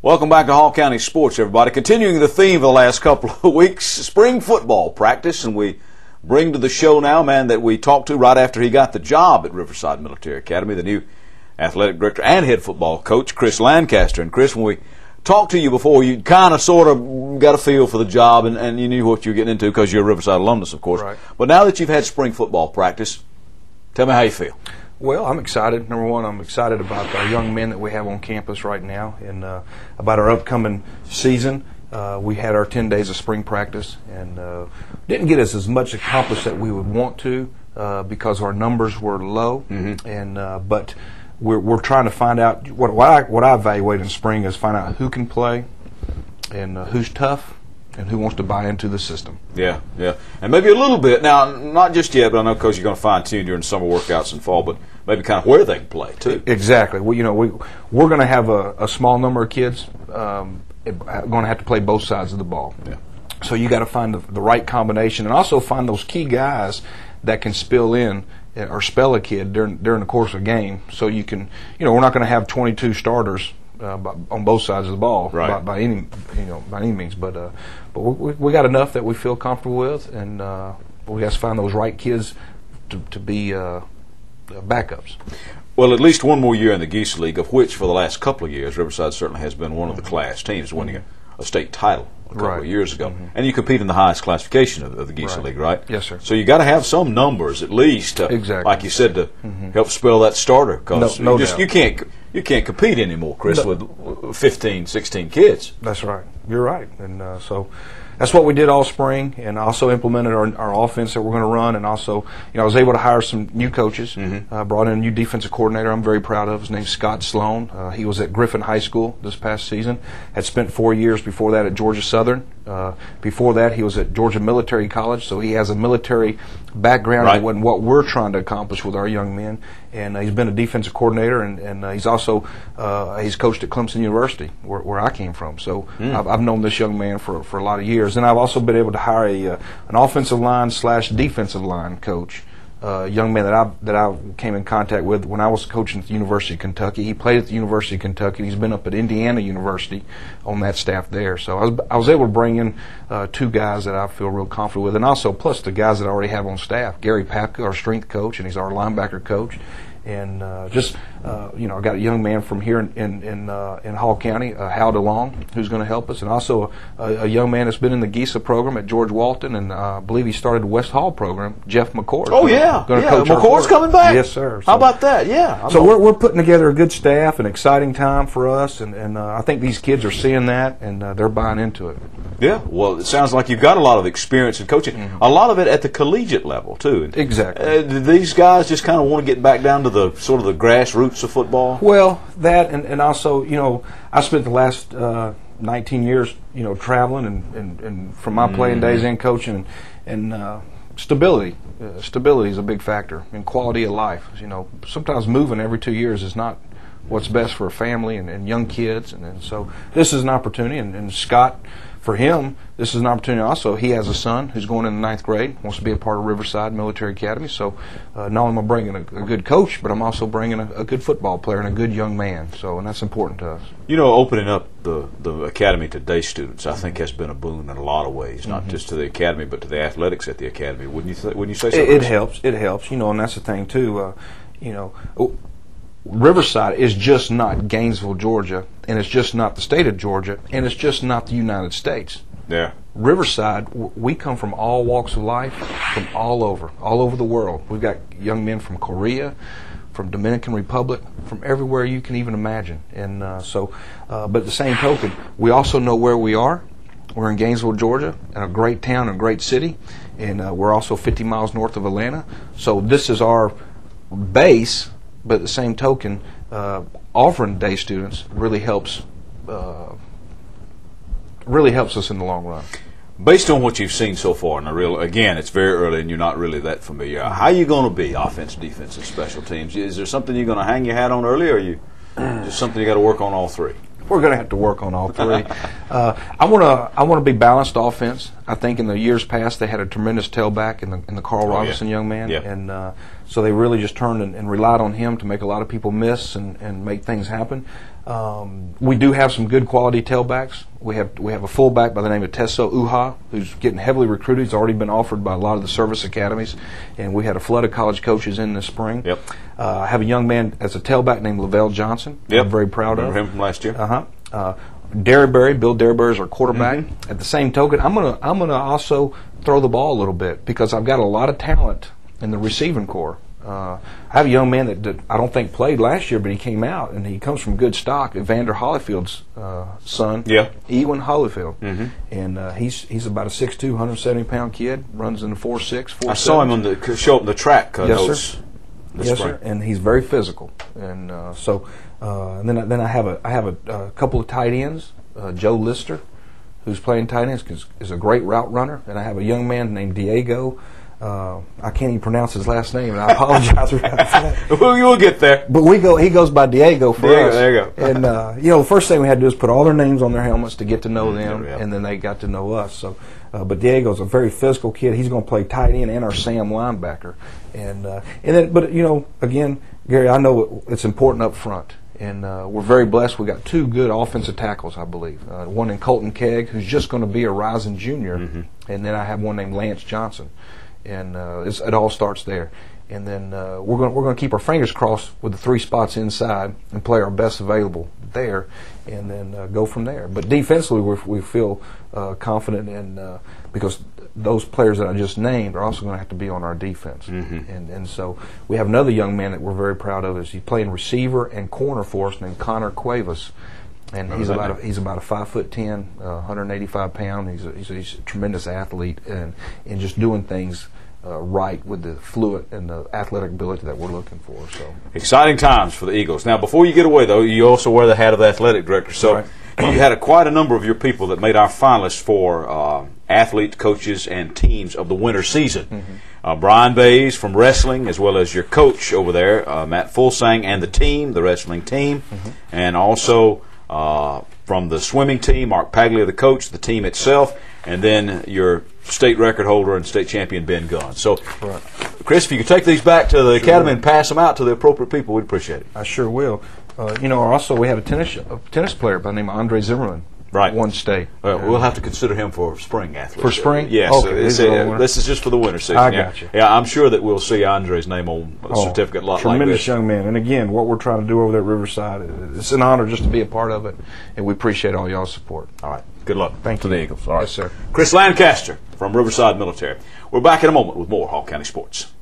Welcome back to Hall County Sports, everybody. Continuing the theme of the last couple of weeks, spring football practice, and we bring to the show now a man that we talked to right after he got the job at Riverside Military Academy, the new athletic director and head football coach, Chris Lancaster. And Chris, when we talked to you before, you kind of sort of got a feel for the job, and you knew what you were getting into because you're a Riverside alumnus, of course. Right. But now that you've had spring football practice, tell me how you feel. Well, I'm excited. Number one, I'm excited about our young men that we have on campus right now and about our upcoming season. We had our 10 days of spring practice and didn't get us as much accomplished that we would want to because our numbers were low. And but we're trying to find out what I evaluate in spring is find out who can play and who's tough and who wants to buy into the system. Yeah. And maybe a little bit, now, not just yet, but I know because you're going to fine-tune during summer workouts and fall, but maybe kind of where they can play, too. Exactly. Well, we're going to have a small number of kids going to have to play both sides of the ball. Yeah. So you got to find the right combination and also find those key guys that can spill in or spell a kid during the course of a game. So you can, we're not going to have 22 starters on both sides of the ball, right, by any means, but we got enough that we feel comfortable with, and we have to find those right kids to be backups. Well, at least one more year in the Geese League, of which for the last couple of years, Riverside certainly has been one of the class teams, winning a state title a couple of years ago. And you compete in the highest classification of the Geese League, right? Yes, sir. So you got to have some numbers at least, like you said, to help spell that starter, because you can't compete anymore, Chris, with 15, 16 kids. That's right. You're right. And so that's what we did all spring, and also implemented our offense that we're going to run. And also, I was able to hire some new coaches. Brought in a new defensive coordinator I'm very proud of. His name's Scott Sloan. He was at Griffin High School this past season. Had spent 4 years before that at Georgia Southern. Before that, he was at Georgia Military College, so he has a military background in what we're trying to accomplish with our young men. And he's been a defensive coordinator, and he's also he's coached at Clemson University, where I came from. So I've known this young man for a lot of years. And I've also been able to hire an offensive line / defensive line coach, a young man that I came in contact with when I was coaching at the University of Kentucky. He played at the University of Kentucky. He's been up at Indiana University on that staff there. So I was able to bring in two guys that I feel real comfortable with, and also plus the guys that I already have on staff. Gary Papka, our strength coach, and he's our linebacker coach. And I got a young man from here in Hall County, Hal DeLong, who's going to help us, and also a young man that's been in the GISA program at George Walton, and I believe he started the West Hall program, Jeff McCord. Oh, yeah. McCord's coming back? Yes, sir. How about that? Yeah. So we're putting together a good staff, an exciting time for us, and I think these kids are seeing that, and they're buying into it. Yeah, well, it sounds like you've got a lot of experience in coaching, a lot of it at the collegiate level, too. Exactly. Do these guys just kind of want to get back down to the sort of the grassroots of football? Well, that and also, I spent the last 19 years, traveling and from my playing days and coaching, and stability. Stability is a big factor, and quality of life. Sometimes moving every 2 years is not what's best for a family and young kids, and so this is an opportunity, and Scott, for him, this is an opportunity also. He has a son who's going in the 9th grade, wants to be a part of Riverside Military Academy. So not only am I bringing a good coach, but I'm also bringing a good football player and a good young man. And that's important to us. Opening up the academy to day students, I think, has been a boon in a lot of ways, not just to the academy, but to the athletics at the academy. Wouldn't you say so? It helps. It helps. And that's the thing too. Riverside is just not Gainesville, Georgia, and it's just not the state of Georgia, and it's just not the United States. Yeah. Riverside, we come from all walks of life, from all over the world. We've got young men from Korea, from Dominican Republic, from everywhere you can even imagine. And but at the same token, we also know where we are. We're in Gainesville, Georgia, in a great town, a great city, and we're also 50 miles north of Atlanta. So this is our base. But at the same token, offering day students really helps us in the long run. Based on what you've seen so far, again, it's very early and you're not really that familiar. How are you going to be offense, defense, and special teams? Is there something you're going to hang your hat on early, or are you just something you got to work on all three? we're going to have to work on all three. I want to be balanced offense. I think in the years past they had a tremendous tailback in the Carl Robinson young man, and so they really just turned and relied on him to make a lot of people miss and make things happen. We do have some good quality tailbacks. We have a fullback by the name of Tesso Uha, who's getting heavily recruited. He's already been offered by a lot of the service academies, and we had a flood of college coaches in this spring. I have a young man as a tailback named Lavelle Johnson. I'm very proud of. Remember him from last year. Bill Derryberry is our quarterback. At the same token, I'm gonna also throw the ball a little bit because I've got a lot of talent in the receiving corps. I have a young man that I don't think played last year, but he came out, and he comes from good stock. Evander Holyfield's son, Ewan Holyfield, and he's about a 6'2", 170-pound kid. Runs in the 4'6". I saw him on the show up the track. Yes, sir. And he's very physical, and and then I have a couple of tight ends. Joe Lister, who's playing tight ends, is a great route runner, and I have a young man named Diego. I can't even pronounce his last name, and I apologize for that. We'll get there. But he goes by Diego for us. There you go. And the first thing we had to do is put all their names on their helmets to get to know them, and then they got to know us. So, but Diego's a very physical kid. He's going to play tight end and our Sam linebacker. But again, Gary, I know it's important up front. And we're very blessed. We got two good offensive tackles, I believe. One in Colton Kegg, who's just going to be a rising junior, and then I have one named Lance Johnson. And it all starts there. And then we're going to keep our fingers crossed with the 3 spots inside and play our best available there, and then go from there. But defensively, we feel confident, and because those players that I just named are also going to have to be on our defense. And so we have another young man that we're very proud of. He's playing receiver and corner for us, named Connor Cuevas. And he's about a 5'10", 185 pound. He's a tremendous athlete, and just doing things right with the fluid and the athletic ability that we're looking for. So exciting times for the Eagles. Now, before you get away, though, you also wear the hat of the athletic director. So you had quite a number of your people that made our finalists for athlete, coaches, and teams of the winter season. Brian Bays from wrestling, as well as your coach over there, Matt Fulsang, and the wrestling team, and also from the swimming team, Mark Paglia, the coach, the team itself, and then your state record holder and state champion, Ben Gunn. So, Chris, if you could take these back to the academy and pass them out to the appropriate people, we'd appreciate it. I sure will. Also we have a tennis player by the name of Andre Zimmerman. Won state. Well, we'll have to consider him for spring athletes. For spring? Yes. Okay, this is just for the winter season. I got you. Yeah, I'm sure that we'll see Andre's name on a certificate lot like this. Tremendous young man. And again, what we're trying to do over there at Riverside, it's an honor just to be a part of it, and we appreciate all y'all's support. All right. Good luck. Thank you. To the Eagles. All right. Yes, sir. Chris Lancaster from Riverside Military. We're back in a moment with more Hall County Sports.